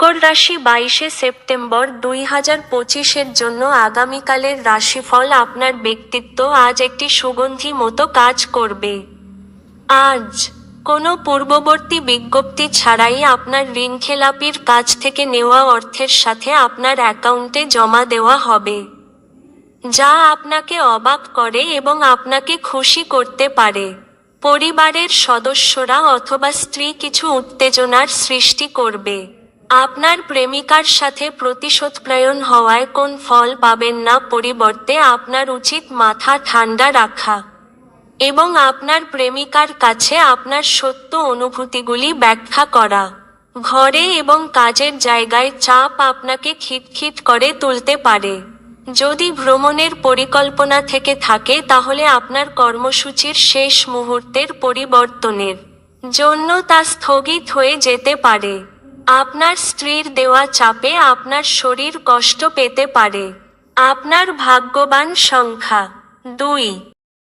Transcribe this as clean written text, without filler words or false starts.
মকর রাশি 22 সেপ্টেম্বর 2025-এর জন্য আগামীকালের রাশিফল। আপনার ব্যক্তিত্ব আজ একটি সুগন্ধি মতো কাজ করবে। আজ কোনো পূর্ববর্তী বিজ্ঞপ্তি ছাড়াই আপনার ঋণখেলাপির কাছ থেকে নেওয়া অর্থের সাথে আপনার অ্যাকাউন্টে জমা দেওয়া হবে, যা আপনাকে অবাক করে এবং আপনাকে খুশি করতে পারে। পরিবারের সদস্যরা অথবা স্ত্রী কিছু উত্তেজনার সৃষ্টি করবে। আপনার প্রেমিকার সাথে প্রতিশোধপরায়ণ হওয়ায় কোন ফল পাবেন না, পরিবর্তে আপনার উচিত মাথা ঠান্ডা রাখা এবং আপনার প্রেমিকার কাছে আপনার সত্য অনুভূতিগুলি ব্যাখ্যা করা। ঘরে এবং কাজের জায়গায় চাপ আপনাকে খিটখিট করে তুলতে পারে। যদি ভ্রমণের পরিকল্পনা থেকে থাকে তাহলে আপনার কর্মসূচির শেষ মুহূর্তের পরিবর্তনের জন্য তা স্থগিত হয়ে যেতে পারে। আপনার স্ত্রীর দেওয়া চাপে আপনার শরীর কষ্ট পেতে পারে। আপনার ভাগ্যবান সংখ্যা 2।